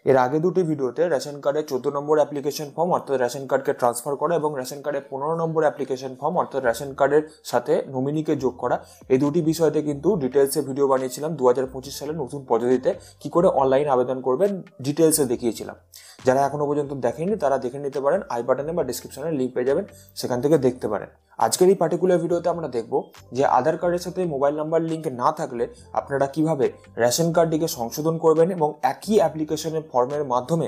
এর আগে দুটি ভিডিওতে রেশন কার্ডের 14 নম্বর অ্যাপ্লিকেশন ফর্ম অর্থাৎ রেশন কার্ডকে ট্রান্সফার করা এবং রেশন কার্ডের 15 নম্বর অ্যাপ্লিকেশন ফর্ম অর্থাৎ রেশন কার্ডের সাথে নমিনিকে যোগ করা, এই দুটি বিষয়তে কিন্তু ডিটেলসে ভিডিও বানিয়েছিলাম। 2025 সালের নতুন পদ্ধতিতে কি করে অনলাইন আবেদন করবেন ডিটেলসে দেখিয়েছিলাম। যারা এখনো পর্যন্ত দেখেননি তারা দেখে নিতে পারেন, আই বাটনে বা ডিসক্রিপশনে লিঙ্ক পেয়ে যাবেন, সেখান থেকে দেখতে পারেন। আজকের এই পার্টিকুলার ভিডিওতে আমরা দেখব যে আধার কার্ডের সাথে মোবাইল নাম্বার লিঙ্ক না থাকলে আপনারা কিভাবে রেশন কার্ডটিকে সংশোধন করবেন এবং একই অ্যাপ্লিকেশনের ফর্মের মাধ্যমে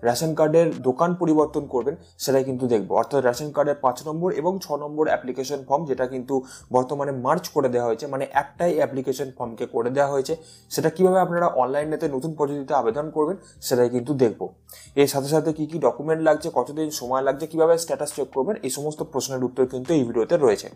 রেশন কার্ডের দোকান পরিবর্তন করবেন সেটাই কিন্তু দেখব। অর্থাৎ রেশন কার্ডের 5 নম্বর এবং 6 নম্বর অ্যাপ্লিকেশন ফর্ম, যেটা কিন্তু বর্তমানে মার্চ করে দেওয়া হয়েছে, মানে একটাই অ্যাপ্লিকেশন ফর্মকে করে দেওয়া হয়েছে, সেটা কিভাবে আপনারা অনলাইনেতে নতুন পদ্ধতিতে আবেদন করবেন সেটাই কিন্তু দেখব। এর সাথে সাথে কি কি ডকুমেন্ট লাগছে, কতদিন সময় লাগছে, কিভাবে স্ট্যাটাস চেক করবেন, এই সমস্ত প্রশ্নের উত্তর কিন্তু এই ভিডিওতে রয়েছে।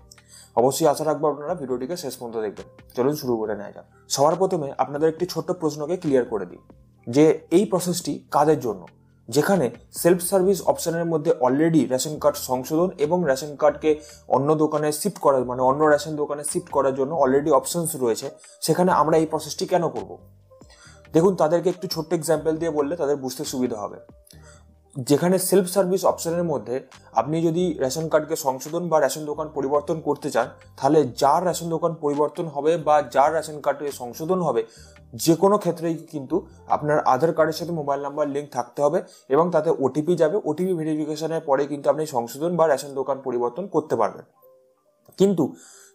অবশ্যই আশা রাখবো আপনারা ভিডিওটিকে শেষ পর্যন্ত দেখবেন। চলুন শুরু করে নেওয়া যাক। সবার প্রথমে আপনাদের একটি ছোট্ট প্রশ্নকে ক্লিয়ার করে দিই যে এই প্রসেসটি কাদের জন্য, যেখানে সেলফ সার্ভিস অপশনের মধ্যে অলরেডি রেশন কার্ড সংশোধন এবং রেশন কার্ডকে অন্য দোকানে শিফট করার, মানে অন্য রেশন দোকানে শিফট করার জন্য অলরেডি অপশনস রয়েছে, সেখানে আমরা এই প্রসেসটি কেন করব। দেখুন, তাদেরকে একটু ছোট্ট এক্সাম্পল দিয়ে বললে তাদের বুঝতে সুবিধা হবে। যেখানে সেলফ সার্ভিস অপশনের মধ্যে আপনি যদি রেশন কার্ডকে সংশোধন বা রেশন দোকান পরিবর্তন করতে চান, তাহলে যার রেশন দোকান পরিবর্তন হবে বা যার রেশন কার্ডে সংশোধন হবে, যে কোনো ক্ষেত্রেই কিন্তু আপনার আধার কার্ডের সাথে মোবাইল নাম্বার লিঙ্ক থাকতে হবে এবং তাতে ওটিপি যাবে। ওটিপি ভেরিফিকেশনের পরে কিন্তু আপনি সংশোধন বা রেশন দোকান পরিবর্তন করতে পারবেন। কিন্তু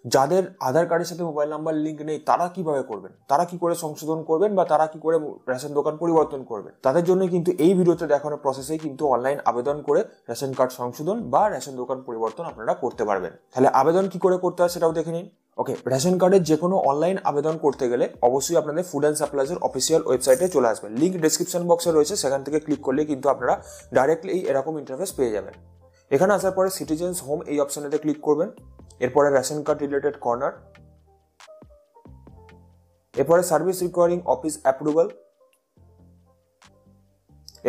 যাদের আধার কার্ডের সাথে মোবাইল নাম্বার লিঙ্ক নেই তারা কিভাবে করবেন, তারা কি করে সংশোধন করবেন বা তারা কি করে রেশন দোকান পরিবর্তন করবেন, তাদের জন্য কিন্তু এই ভিডিওতে দেখানো প্রসেসেই কিন্তু অনলাইন আবেদন করে রেশন কার্ড সংশোধন বা রেশন দোকান পরিবর্তন আপনারা করতে পারবেন। তাহলে আবেদন কি করে করতে হয় সেটাও দেখে নিন। ওকে, রেশন কার্ডের যে কোনো অনলাইন আবেদন করতে গেলে অবশ্যই আপনাদের ফুড অ্যান্ড সাপ্লাইজের অফিসিয়াল ওয়েবসাইটে চলে আসবেন। লিঙ্ক ডেসক্রিপশন বক্সে রয়েছে, সেখান থেকে ক্লিক করলে কিন্তু আপনারা ডাইরেক্টলি এরকম ইন্টারফেস পেয়ে যাবেন। এখানে আসার পরে সিটিজেন্স হোম এই অপশনেতে ক্লিক করবেন, এরপরে রেশন কার্ড রিলেটেড কর্নার, এরপরে সার্ভিস রিকোয়ারিং অফিস অ্যাপ্রুভাল,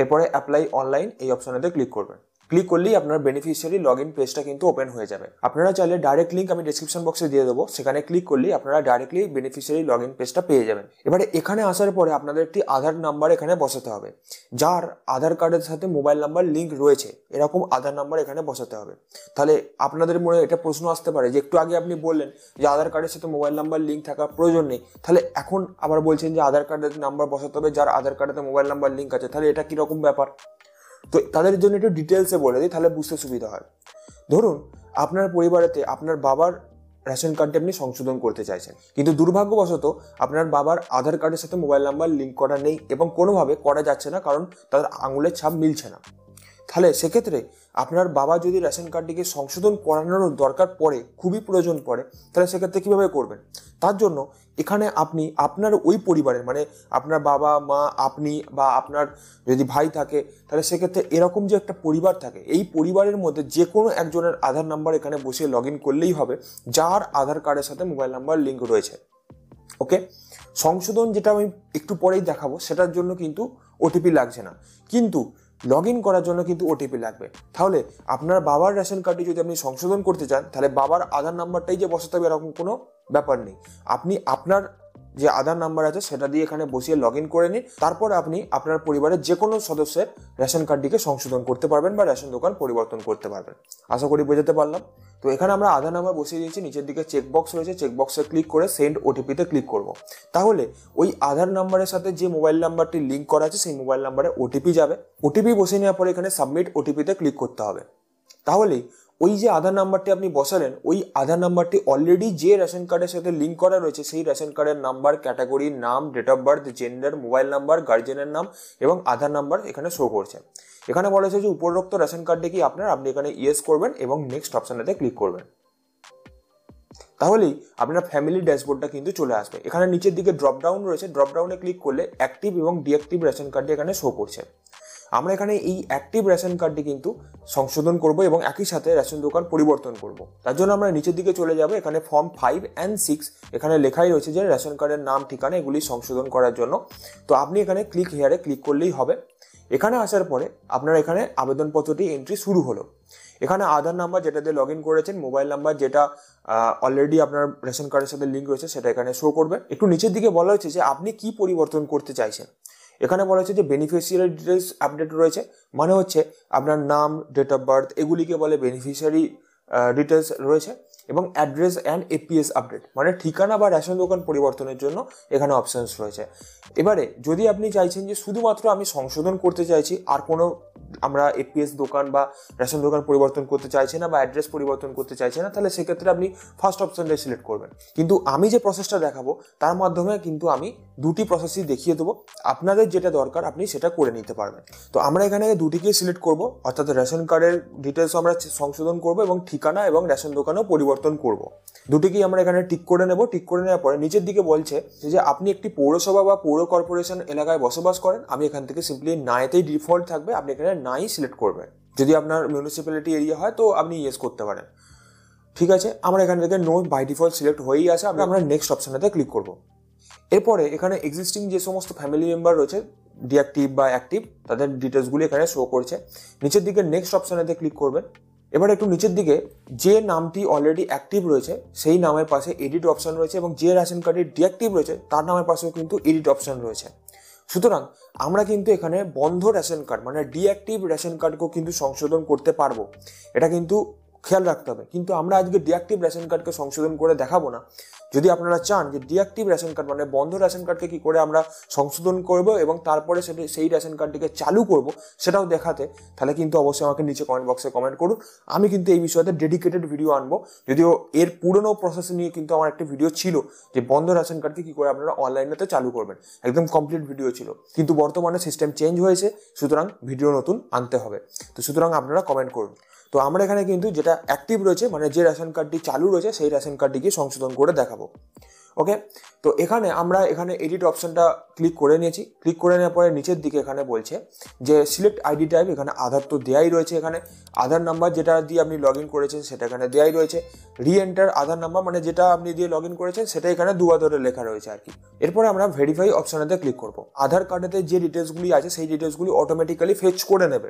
এরপরে অ্যাপ্লাই অনলাইন এই অপশনেতে ক্লিক করবেন। ক্লিক করলেই আপনার বেনিফিশিয়ারি লগ ইন পেজটা কিন্তু ওপেন হয়ে যাবে। আপনারা চাইলে ডাইরেক্ট লিঙ্ক আমি ডিসক্রিপশন বক্সে দিয়ে দেবো, সেখানে ক্লিক করলেই আপনারা ডাইরেক্টলি বেনিফিশিয়ারি লগ ইন পেজটা পেয়ে যাবেন। এবারে এখানে আসার পরে আপনাদের একটি আধার নাম্বার এখানে বসাতে হবে। যার আধার কার্ডের সাথে মোবাইল নাম্বার লিঙ্ক রয়েছে এরকম আধার নাম্বার এখানে বসাতে হবে। তাহলে আপনাদের মনে এটা প্রশ্ন আসতে পারে যে একটু আগে আপনি বললেন যে আধার কার্ডের সাথে মোবাইল নাম্বার লিঙ্ক থাকার প্রয়োজন নেই, তাহলে এখন আবার বলছেন যে আধার কার্ডের নাম্বার বসাতে হবে যার আধার কার্ডের মোবাইল নাম্বার লিঙ্ক আছে, তাহলে এটা কিরকম ব্যাপার? তো তাদের জন্য একটু ডিটেলসে বলে দিই, তাহলে বুঝতে সুবিধা হয়। ধরুন আপনার পরিবারেতে আপনার বাবার রেশন কার্ডটি আপনি সংশোধন করতে চাইছেন, কিন্তু দুর্ভাগ্যবশত আপনার বাবার আধার কার্ডের সাথে মোবাইল নাম্বার লিঙ্ক করা নেই এবং কোনোভাবে করা যাচ্ছে না, কারণ তাদের আঙুলের ছাপ মিলছে না। তাহলে সেক্ষেত্রে আপনার বাবা যদি রেশন কার্ডটিকে সংশোধন করানোর দরকার পড়ে, খুবই প্রয়োজন পড়ে, তাহলে সেক্ষেত্রে কীভাবে করবেন? তার জন্য এখানে আপনি আপনার ওই পরিবারের, মানে আপনার বাবা মা, আপনি বা আপনার যদি ভাই থাকে, তাহলে সেক্ষেত্রে এরকম যে একটা পরিবার থাকে, এই পরিবারের মধ্যে যে কোনো একজনের আধার নাম্বার এখানে বসিয়ে লগ ইন করলেই হবে যার আধার কার্ডের সাথে মোবাইল নাম্বার লিঙ্ক রয়েছে। ওকে, সংশোধন যেটা আমি একটু পরেই দেখাবো সেটার জন্য কিন্তু ওটিপি লাগছে না, কিন্তু লগ ইন করার জন্য কিন্তু ওটিপি লাগবে। তাহলে আপনার বাবার রেশন কার্ডটি যদি আপনি সংশোধন করতে চান, তাহলে বাবার আধার নাম্বারটাই যে বসাতে হবে এরকম কোনো ব্যাপার নেই। আপনি আপনার যে আধার নাম্বার আছে সেটা দিয়ে এখানে বসিয়ে লগ ইন করে নিন, তারপর আপনি আপনার পরিবারের যে কোনো সদস্যের রেশন কার্ডটিকে সংশোধন করতে পারবেন বা রেশন দোকান পরিবর্তন করতে পারবেন। আশা করি বোঝাতে পারলাম। তো এখানে আমরা আধার নাম্বার বসিয়ে দিয়েছি, নিচের দিকে চেকবক্স রয়েছে, চেকবক্সে ক্লিক করে সেন্ড ওটিপিতে ক্লিক করব। তাহলে ওই আধার নাম্বারের সাথে যে মোবাইল নাম্বারটি লিঙ্ক করা আছে সেই মোবাইল নাম্বারে ওটিপি যাবে। ওটিপি বসিয়ে নেওয়ার পরে এখানে সাবমিট ওটিপিতে ক্লিক করতে হবে। তাহলেই ওই যে আধার নাম্বারটি আপনি বসালেন, ওই আধার নাম্বারটি অলরেডি যে রেশন কার্ডের সাথে লিঙ্ক করা রয়েছে সেই রেশন কার্ডের নাম্বার, ক্যাটাগরি, নাম, date of birth, gender, mobile number, গার্জেনের নাম এবং আধার নাম্বার এখানে শো করছে। এখানে বলা হয়েছে যে উপরোক্ত রেশন কার্ডটি কি আপনার, আপনি এখানে ইয়েস করবেন এবং নেক্সট অপশানেতে ক্লিক করবেন। তাহলেই আপনার ফ্যামিলি ড্যাশবোর্ডটা কিন্তু চলে আসবে। এখানে নিচের দিকে ড্রপডাউন রয়েছে, ড্রপডাউনে ক্লিক করলে অ্যাক্টিভ এবং ডিঅ্যাক্টিভ রেশন কার্ডটি এখানে শো করছে। আমরা এখানে এই অ্যাক্টিভ রেশন কার্ডটি কিন্তু সংশোধন করব এবং একই সাথে রেশন দোকান পরিবর্তন করব। তার জন্য আমরা নিচের দিকে চলে যাব। এখানে ফর্ম 5 and 6 এখানে লেখাই রয়েছে যে রেশন কার্ডের নাম, ঠিকানা এগুলি সংশোধন করার জন্য। তো আপনি এখানে ক্লিক হেয়ারে ক্লিক করলেই হবে। এখানে আসার পরে আপনার এখানে আবেদনপত্রটি এন্ট্রি শুরু হলো। এখানে আধার নাম্বার যেটা দিয়ে লগ ইন করেছেন, মোবাইল নাম্বার যেটা অলরেডি আপনার রেশন কার্ডের সাথে লিঙ্ক রয়েছে সেটা এখানে শো করবে। একটু নিচের দিকে বলা হয়েছে যে আপনি কি পরিবর্তন করতে চাইছেন। এখানে বলা হচ্ছে যে বেনিফিশিয়ারি ডিটেলস আপডেট রয়েছে, মানে হচ্ছে আপনার নাম, ডেট অফ বার্থ এগুলিকে বলে বেনিফিশিয়ারি ডিটেলস রয়েছে, এবং অ্যাড্রেস অ্যান্ড এপিএস আপডেট মানে ঠিকানা বা রেশন দোকান পরিবর্তনের জন্য এখানে অপশনস রয়েছে। এবারে যদি আপনি চাইছেন যে শুধুমাত্র আমি সংশোধন করতে চাইছি, আর কোনো আমরা এপিএস দোকান বা রেশন দোকান পরিবর্তন করতে চাইছি না বা অ্যাড্রেস পরিবর্তন করতে চাইছি না, তাহলে সেক্ষেত্রে আপনি ফার্স্ট অপশনটাই সিলেক্ট করবেন। কিন্তু আমি যে প্রসেসটা দেখাবো তার মাধ্যমে কিন্তু আমি দুটি প্রসেসই দেখিয়ে দেবো, আপনাদের যেটা দরকার আপনি সেটা করে নিতে পারবেন। তো আমরা এখানে দুটিকেই সিলেক্ট করব, অর্থাৎ রেশন কার্ডের ডিটেলস আমরা সংশোধন করব এবং ঠিকানা এবং রেশন দোকানও পরিবর্তন করব। দুটিকেই আমরা এখানে টিক করে নেব। টিক করে নেওয়ার পরে নিচের দিকে বলছে যে আপনি একটি পৌরসভা বা পৌর কর্পোরেশন এলাকায় বসবাস করেন, আমি এখান থেকে সিম্পলি নাইতেই ডিফল্ট থাকবে, আপনি এখানে নাই সিলেক্ট করবেন। যদি আপনার মিউনিসিপ্যালিটি এরিয়া হয় তো আপনি ইয়েস করতে পারেন। ঠিক আছে, আমরা এখান থেকে নো বাই ডিফল্ট সিলেক্ট হয়েই আছে, আমরা নেক্সট অপশানেতে ক্লিক করব। এরপরে এখানে এক্সিস্টিং যে সমস্ত ফ্যামিলি মেম্বার রয়েছে ডিঅ্যাক্টিভ বা অ্যাক্টিভ, তাদের ডিটেলসগুলি এখানে শো করছে। নিচের দিকে নেক্সট অপশানেতে ক্লিক করবেন। এবার একটু নিচের দিকে যে নামটি অলরেডি অ্যাক্টিভ রয়েছে সেই নামের পাশে এডিট অপশন রয়েছে, এবং যে রেশন কার্ডে ডিঅ্যাক্টিভ রয়েছে তার নামের পাশেও কিন্তু এডিট অপশন রয়েছে। সুতরাং আমরা কিন্তু এখানে বন্ধ রেশন কার্ড মানে ডিঅ্যাক্টিভ রেশন কার্ডকেও কিন্তু সংশোধন করতে পারবো, এটা কিন্তু খেয়াল রাখতে হবে। কিন্তু আমরা আজকে ডিঅ্যাক্টিভ রেশন কার্ডকে সংশোধন করে দেখাবো না। যদি আপনারা চান যে ডিঅ্যাক্টিভ রেশন কার্ড মানে বন্ধ রেশন কার্ডকে কি করে আমরা সংশোধন করব এবং তারপরে সেই রেশন কার্ডটিকে চালু করব সেটাও দেখাতে, তাহলে কিন্তু অবশ্যই আমাকে নিচে কমেন্ট বক্সে কমেন্ট করুন। আমি কিন্তু এই বিষয়তে ডেডিকেটেড ভিডিও আনবো, যদিও এর পুরনো প্রসেস নিয়ে কিন্তু আমার একটা ভিডিও ছিল যে বন্ধ রেশন কার্ডকে কি করে আপনারা অনলাইনেতে চালু করবেন, একদম কমপ্লিট ভিডিও ছিল। কিন্তু বর্তমানে সিস্টেম চেঞ্জ হয়েছে, সুতরাং ভিডিও নতুন আনতে হবে। তো সুতরাং আপনারা কমেন্ট করুন। তো আমরা এখানে কিন্তু যেটা অ্যাক্টিভ রয়েছে মানে যে রেশন কার্ডটি চালু রয়েছে সেই রেশন কার্ডটিকে সংশোধন করে দেখাবো। ওকে, তো আমরা এখানে এডিট অপশনটা ক্লিক করে নিয়েছি। ক্লিক করে নেওয়ার পরে নিচের দিকে এখানে বলছে যে সিলেক্ট আইডি টাইপ, এখানে আধার তো দেয়াই রয়েছে, এখানে আধার নাম্বার যেটা দিয়ে আপনি লগ ইন করেছেন সেটা এখানে দেয়াই রয়েছে। রি এন্টার আধার নাম্বার মানে যেটা আপনি দিয়ে লগ ইন করেছেন সেটা এখানে দুবার ধরে লেখা রয়েছে আর কি। এরপরে আমরা ভেরিফাই অপশনেতে ক্লিক করব। আধার কার্ডেতে যে ডিটেলসগুলি আছে সেই ডিটেলসগুলি অটোমেটিক্যালি ফেচ করে নেবে,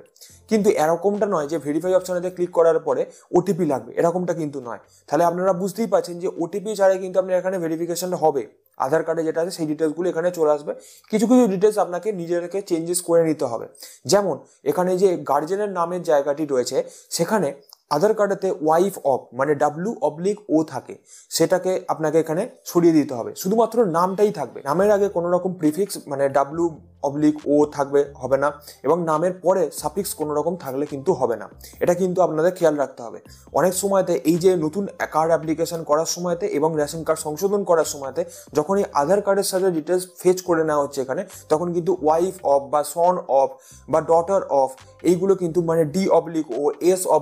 কিন্তু এরকমটা নয় যে ভেরিফাই অপশনেতে ক্লিক করার পরে ওটিপি লাগবে, এরকমটা কিন্তু নয়। তাহলে আপনারা বুঝতেই পারছেন যে ওটিপি ছাড়াই কিন্তু আপনার এখানে ভেরিফিকেশন হবে। আধার কার্ডে যেটা আছে সেই ডিটেলসগুলো এখানে চলে আসবে। কিছু কিছু ডিটেলস আপনাকে নিজেকে চেঞ্জেস করে নিতে হবে, যেমন এখানে যে গার্জেনের নামের জায়গাটি রয়েছে সেখানে আধার কার্ডেতে ওয়াইফ অফ মানে W/O থাকে, সেটাকে আপনাকে এখানে সরিয়ে দিতে হবে, শুধুমাত্র নামটাই থাকবে। নামের আগে কোনো রকম প্রিফিক্স মানে W/O থাকবে হবে না, এবং নামের পরে সাফিক্স কোনো রকম থাকলে কিন্তু হবে না। এটা কিন্তু আপনাদের খেয়াল রাখতে হবে। অনেক সময়তে এই যে নতুন কার্ড অ্যাপ্লিকেশন করার সময়তে এবং রেশন কার্ড সংশোধন করার সময়তে যখনই আধার কার্ডের সাথে ডিটেলস ফেচ করে নেওয়া হচ্ছে এখানে, তখন কিন্তু ওয়াইফ অফ বা সন অফ বা ডটার অফ এইগুলো কিন্তু মানে D/O S/O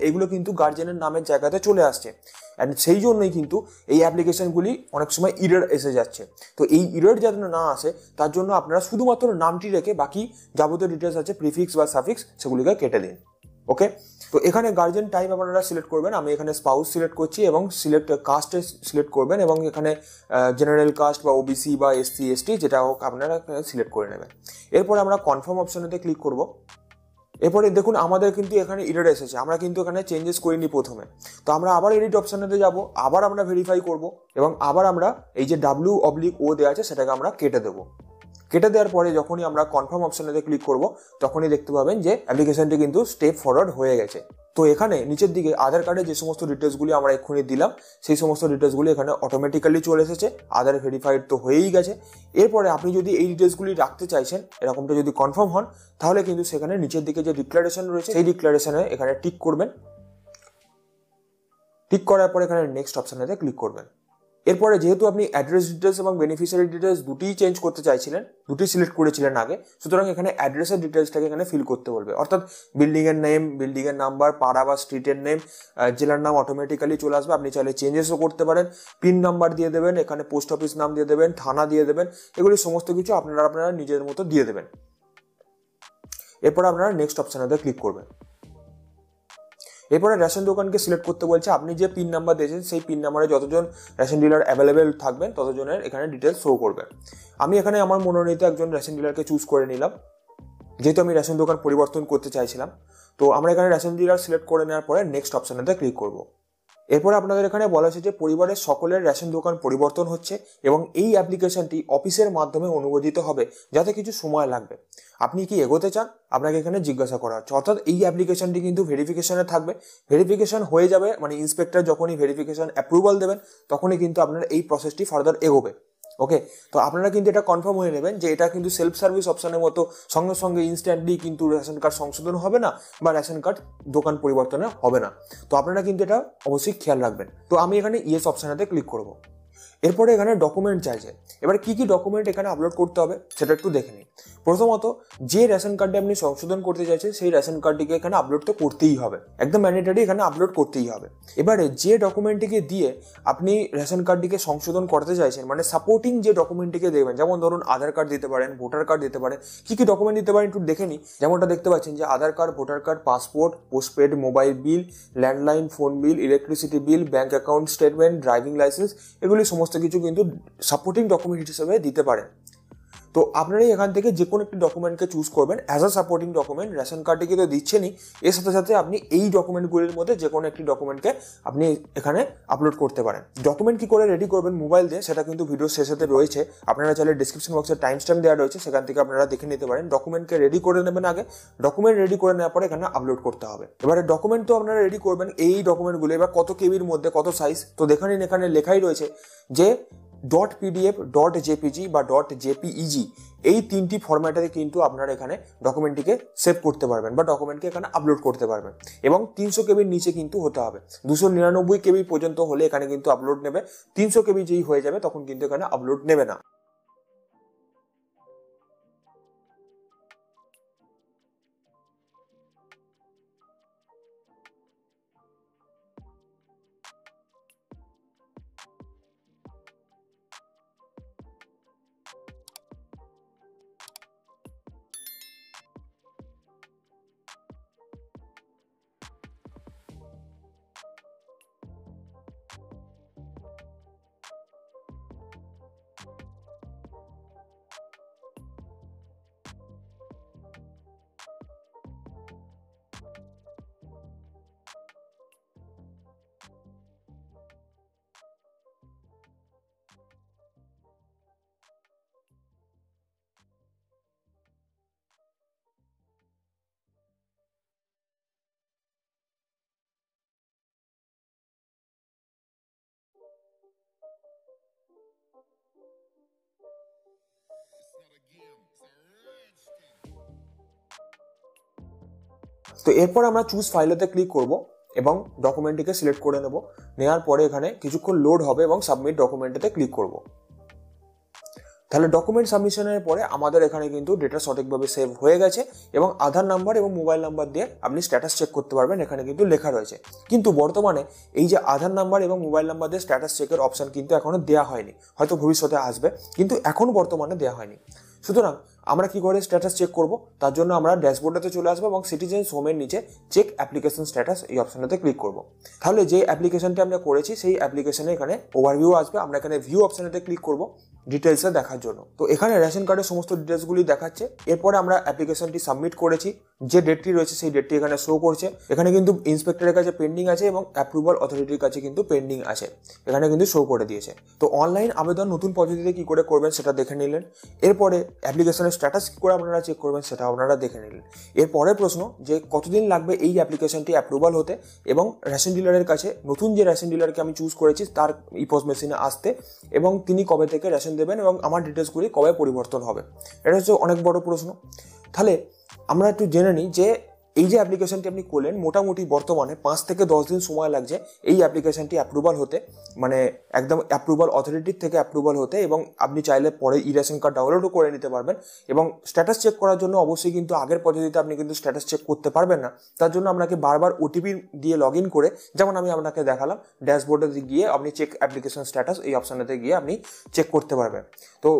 এগুলো কিন্তু গার্জেনের নামের জায়গাতে চলে আসছে। অ্যান্ড সেই জন্যই কিন্তু এই অ্যাপ্লিকেশনগুলি অনেক সময় ইরর এসে যাচ্ছে। তো এই ইরর যাতে না আসে তার জন্য আপনারা শুধুমাত্র নামটি রেখে বাকি যাবতীয় ডিটেলস আছে প্রিফিক্স বা সাফিক্স সেগুলিকে কেটে দিন। ওকে, তো এখানে গার্জেন টাইপ আপনারা সিলেক্ট করবেন। আমি এখানে স্পাউস সিলেক্ট করছি এবং সিলেক্ট কাস্টে সিলেক্ট করবেন, এবং এখানে জেনারেল কাস্ট বা ওবিসি বা SC/ST যেটা হোক আপনারা সিলেক্ট করে নেবেন। এরপর আমরা কনফার্ম অপশনেতে ক্লিক করব। এরপরে দেখুন আমাদের কিন্তু এখানে ইরর এসেছে, আমরা কিন্তু এখানে চেঞ্জেস করিনি প্রথমে। তো আমরা আবার এডিট অপশনেতে যাব, আবার আমরা ভেরিফাই করব, এবং আবার আমরা এই যে W/O দেওয়া আছে সেটাকে আমরা কেটে দেবো। কেটে দেওয়ার পরে যখনই আমরা কনফার্ম অপশনেতে ক্লিক করব তখনই দেখতে পাবেন যে অ্যাপ্লিকেশনটি কিন্তু স্টেপ ফরওয়ার্ড হয়ে গেছে। তো এখানে নিচের দিকে আধার কার্ডে যে সমস্ত ডিটেলসগুলি আমরা এক্ষুনি দিলাম সেই সমস্ত ডিটেলসগুলি এখানে অটোমেটিক্যালি চলে এসেছে, আধার ভেরিফাইড তো হয়েই গেছে। এরপরে আপনি যদি এই ডিটেলসগুলি রাখতে চাইছেন, এরকমটা যদি কনফার্ম হন, তাহলে কিন্তু সেখানে নিচের দিকে যে ডিক্লারেশন রয়েছে সেই ডিক্লারেশনে এখানে টিক করবেন। টিক করার পরে এখানে নেক্সট অপশনেতে ক্লিক করবেন। এরপরে যেহেতু আপনি অ্যাড্রেস ডিটেলস এবং বেনিফিশিয়ারি ডিটেলস দুটিই চেঞ্জ করতে চাইছিলেন, দুটি সিলেক্ট করেছিলেন আগে, সুতরাং এখানে অ্যাড্রেসের ডিটেলসটাকে এখানে ফিল করতে বলবে, অর্থাৎ বিল্ডিংয়ের নেম, বিল্ডিংয়ের নাম্বার, পাড়া বা স্ট্রিটের নেম, জেলার নাম অটোমেটিক্যালি চলে আসবে। আপনি চাইলে চেঞ্জেসও করতে পারেন, পিন নাম্বার দিয়ে দেবেন, এখানে পোস্ট অফিস নাম দিয়ে দেবেন, থানা দিয়ে দেবেন, এগুলি সমস্ত কিছু আপনারা নিজের মতো দিয়ে দেবেন। এরপর আপনারা নেক্সট অপশানেতে ক্লিক করবেন। এরপরে রেশন দোকানকে সিলেক্ট করতে বলছে, আপনি যে পিন নাম্বার দিয়েছেন সেই পিন নাম্বারে যতজন রেশন ডিলার অ্যাভেলেবেল থাকবেন ততজনের এখানে ডিটেলস শো করবে। আমি এখানে আমার মনোনীত একজন রেশন ডিলারকে চুজ করে নিলাম, যেহেতু আমি রেশন দোকান পরিবর্তন করতে চাইছিলাম। তো আমরা এখানে রেশন ডিলার সিলেক্ট করে নেওয়ার পরে নেক্সট অপশানেতে ক্লিক করব। এরপর আপনাদের এখানে বলা হয়েছে যে পরিবারের সকলের রেশন দোকান পরিবর্তন হচ্ছে এবং এই অ্যাপ্লিকেশনটি অফিসের মাধ্যমে অনুমোদিত হবে, যাতে কিছু সময় লাগবে। আপনি কি এগোতে চান, আপনাকে এখানে জিজ্ঞাসা করা হচ্ছে। অর্থাৎ এই অ্যাপ্লিকেশনটি কিন্তু ভেরিফিকেশনে থাকবে, ভেরিফিকেশন হয়ে যাবে, মানে ইন্সপেক্টর যখনই ভেরিফিকেশন অ্যাপ্রুভাল দেবেন তখনই কিন্তু আপনার এই প্রসেসটি ফার্দার এগোবে। ওকে, তো আপনারা কিন্তু এটা কনফার্ম হয়ে নেবেন যে এটা কিন্তু সেলফ সার্ভিস অপশনের মতো সঙ্গে সঙ্গে ইনস্ট্যান্টলি কিন্তু রেশন কার্ড সংশোধন হবে না বা রেশন কার্ড দোকান পরিবর্তনে হবে না। তো আপনারা কিন্তু এটা অবশ্যই খেয়াল রাখবেন। তো আমি এখানে ইয়েস অপশানেতে ক্লিক করব। এরপরে এখানে ডকুমেন্ট চাইছে। এবার কি কি ডকুমেন্ট এখানে আপলোড করতে হবে সেটা একটু দেখে নিই। প্রথমত, যে রেশন কার্ডে আপনি সংশোধন করতে চাইছেন সেই রেশন কার্ডটিকে এখানে আপলোড তো করতেই হবে, একদম ম্যান্ডেটরি, এখানে আপলোড করতেই হবে। এবারে যে ডকুমেন্টটিকে দিয়ে আপনি রেশন কার্ডটিকে সংশোধন করতে চাইছেন, মানে সাপোর্টিং যে ডকুমেন্টটিকে দেবেন, যেমন ধরুন আধার কার্ড দিতে পারেন, ভোটার কার্ড দিতে পারেন, কি কি ডকুমেন্ট দিতে পারেন একটু দেখে নিই। যেমনটা দেখতে পাচ্ছেন যে Aadhaar card, voter card, passport, postpaid mobile bill, landline phone bill, electricity bill, bank account statement, driving licence, এগুলি সমস্ত কিছু কিন্তু সাপোর্টিং ডকুমেন্ট হিসেবে দিতে পারেন। তো আপনারাই এখান থেকে যে কোনো একটি ডকুমেন্টকে চুজ করবেন as a supporting document. Ration কার্ডটিকে তো দিচ্ছেনই, এর সাথে সাথে আপনি এই ডকুমেন্টগুলির মধ্যে যে কোনো একটি ডকুমেন্টকে আপনি এখানে আপলোড করতে পারেন। ডকুমেন্ট কি করে রেডি করবেন মোবাইল দিয়ে সেটা কিন্তু ভিডিও শেষেতে রয়েছে, আপনারা চাইলে ডিসক্রিপশন বক্সে টাইম স্ট্যাম্প দেওয়া রয়েছে, সেখান থেকে আপনারা দেখে নিতে পারেন। ডকুমেন্টকে রেডি করে নেবেন আগে, ডকুমেন্ট রেডি করে নেওয়ার পরে এখানে আপলোড করতে হবে। এবারে ডকুমেন্ট তো আপনারা রেডি করবেন, এই ডকুমেন্টগুলো এবার কত কেবির মধ্যে কত সাইজ, তো দেখে নিন এখানে লেখাই রয়েছে যে .pdf, .jpg বা .jpeg এই তিনটি ফরম্যাটে কিন্তু আপনারা এখানে ডকুমেন্টটিকে সেভ করতে পারবেন বা ডকুমেন্টকে এখানে আপলোড করতে পারবেন। এবং 300 কেবির নিচে কিন্তু হতে হবে, 299 কেবি পর্যন্ত হলে এখানে কিন্তু আপলোড নেবে, 300 কেবি যেই হয়ে যাবে তখন কিন্তু এখানে আপলোড নেবে না। তো এরপর আমরা চুজ ফাইলেতে ক্লিক করব এবং ডকুমেন্টটিকে সিলেক্ট করে নেব। নেওয়ার পরে এখানে কিছুক্ষণ লোড হবে এবং সাবমিট ডকুমেন্টেতে ক্লিক করব। তাহলে ডকুমেন্ট সাবমিশনের পরে আমাদের এখানে কিন্তু ডেটা সঠিকভাবে সেভ হয়ে গেছে এবং আধার নাম্বার এবং মোবাইল নাম্বার দিয়ে আপনি স্ট্যাটাস চেক করতে পারবেন, এখানে কিন্তু লেখা রয়েছে। কিন্তু বর্তমানে এই যে আধার নাম্বার এবং মোবাইল নাম্বার দিয়ে স্ট্যাটাস চেকের অপশন কিন্তু এখনো দেওয়া হয়নি, হয়তো ভবিষ্যতে আসবে, কিন্তু এখন বর্তমানে দেওয়া হয়নি। সুতরাং আমরা কি করে স্ট্যাটাস চেক করব, তার জন্য আমরা ড্যাশবোর্ডেতে চলে আসবো এবং সিটিজেন্স হোমের নিচে চেক অ্যাপ্লিকেশন স্ট্যাটাস এই অপশনটাতে ক্লিক করব। তাহলে যে অ্যাপ্লিকেশনটি আমরা করেছি সেই অ্যাপ্লিকেশনে এখানে ওভারভিউ আসবে, আমরা এখানে ভিউ অপশনটাতে ক্লিক করব ডিটেলসে দেখার জন্য। তো এখানে রেশন কার্ডের সমস্ত ডিটেলসগুলি দেখাচ্ছে। এরপরে আমরা অ্যাপ্লিকেশনটি সাবমিট করেছি, যে ডেটটি রয়েছে সেই ডেটটি এখানে শো করছে। এখানে কিন্তু ইন্সপেক্টরের কাছে পেন্ডিং আছে এবং অ্যাপ্রুভাল অথরিটির কাছে কিন্তু পেন্ডিং আছে, এখানে কিন্তু শো করে দিয়েছে। তো অনলাইন আবেদন নতুন পদ্ধতিতে কি করে করবেন সেটা দেখে নিলেন। এরপরে অ্যাপ্লিকেশনের স্ট্যাটাস কি করে আপনারা চেক করবেন সেটা আপনারা দেখে নিলেন। এরপরে প্রশ্ন যে কতদিন লাগবে এই অ্যাপ্লিকেশনটি অ্যাপ্রুভাল হতে এবং রেশন ডিলারের কাছে নতুন যে রেশন ডিলারকে আমি চুজ করেছি তার ইপোস মেশিনে আসতে, এবং তিনি কবে থেকে রেশন দেবেন এবং আমার ডিটেলসগুলি কবে পরিবর্তন হবে, এটা হচ্ছে অনেক বড় প্রশ্ন। তাহলে আমরা একটু জেনে নিই যে এই যে অ্যাপ্লিকেশনটি আপনি করলেন মোটামুটি বর্তমানে 5 থেকে 10 দিন সময় লাগছে এই অ্যাপ্লিকেশনটি অ্যাপ্রুভাল হতে, মানে একদম অ্যাপ্রুভাল অথরিটির থেকে অ্যাপ্রুভাল হতে, এবং আপনি চাইলে পরে ই রেশন কার্ড ডাউনলোডও করে নিতে পারবেন। এবং স্ট্যাটাস চেক করার জন্য অবশ্যই কিন্তু আগের পদ্ধতিতে আপনি কিন্তু স্ট্যাটাস চেক করতে পারবেন না, তার জন্য আপনাকে বারবার ওটিপি দিয়ে লগ ইন করে, যেমন আমি আপনাকে দেখালাম, ড্যাশবোর্ডে গিয়ে আপনি চেক অ্যাপ্লিকেশন স্ট্যাটাস এই অপশানেতে গিয়ে আপনি চেক করতে পারবেন। তো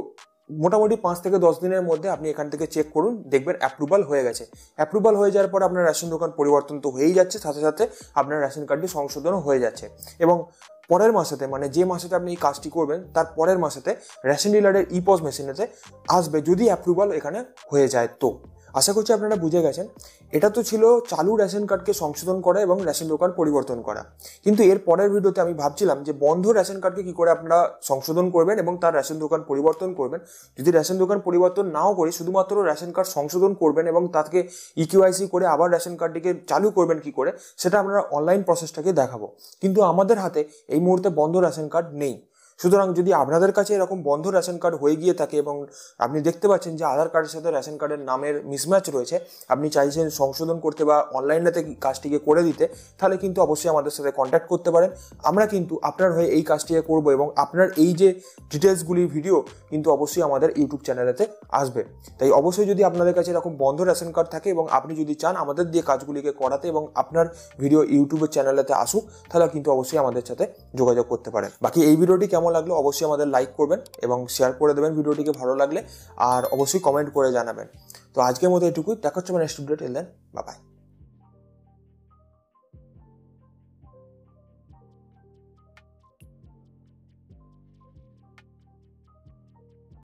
মোটামুটি 5 থেকে 10 দিনের মধ্যে আপনি এখান থেকে চেক করুন, দেখবেন অ্যাপ্রুভাল হয়ে গেছে। অ্যাপ্রুভাল হয়ে যাওয়ার পর আপনার রেশন দোকান পরিবর্তন তো হয়েই যাচ্ছে, সাথে সাথে আপনার রেশন কার্ডটি সংশোধনও হয়ে যাচ্ছে। এবং পরের মাসেতে, মানে যে মাসেতে আপনি এই কাজটি করবেন তার পরের মাসেতে রেশন ডিলারের ইপোস মেশিনেতে আসবে, যদি অ্যাপ্রুভাল এখানে হয়ে যায় তো। আশা করছি আপনারা বুঝে গেছেন। এটা তো ছিল চালু রেশন কার্ডকে সংশোধন করা এবং রেশন দোকান পরিবর্তন করা। কিন্তু এর পরের ভিডিওতে আমি ভাবছিলাম যে বন্ধ রেশন কার্ডকে কী করে আপনারা সংশোধন করবেন এবং তার রেশন দোকান পরিবর্তন করবেন। যদি রেশন দোকান পরিবর্তন নাও করি, শুধুমাত্র রেশন কার্ড সংশোধন করবেন এবং তাকে ইকিউআইসি করে আবার রেশন কার্ডটিকে চালু করবেন কী করে, সেটা আমরা অনলাইন প্রসেসটাকে দেখাবো। কিন্তু আমাদের হাতে এই মুহূর্তে বন্ধ রেশন কার্ড নেই। সুতরাং যদি আপনাদের কাছে এরকম বন্ধ রেশন কার্ড হয়ে গিয়ে থাকে এবং আপনি দেখতে পাচ্ছেন যে আধার কার্ডের সাথে রেশন কার্ডের নামের মিসম্যাচ রয়েছে, আপনি চাইছেন সংশোধন করতে বা অনলাইনেতে কাজটিকে করে দিতে, তাহলে কিন্তু অবশ্যই আমাদের সাথে কন্ট্যাক্ট করতে পারেন। আমরা কিন্তু আপনার হয়ে এই কাজটিকে করবো এবং আপনার এই যে ডিটেলসগুলি ভিডিও কিন্তু অবশ্যই আমাদের ইউটিউব চ্যানেলেতে আসবে। তাই অবশ্যই যদি আপনাদের কাছে এরকম বন্ধ রেশন কার্ড থাকে এবং আপনি যদি চান আমাদের দিয়ে কাজগুলিকে করাতে এবং আপনার ভিডিও ইউটিউবের চ্যানেলেতে আসুক, তাহলে কিন্তু অবশ্যই আমাদের সাথে যোগাযোগ করতে পারেন। বাকি এই ভিডিওটি কেমন লাগলো অবশ্যই আমাদের লাইক করবেন এবং শেয়ার করে দেবেন ভিডিওটিকে ভালো লাগলে, আর অবশ্যই কমেন্ট করে জানাবেন। তো আজকের মতো এটুকুই, দেখা হচ্ছে next video. Till then, bye by.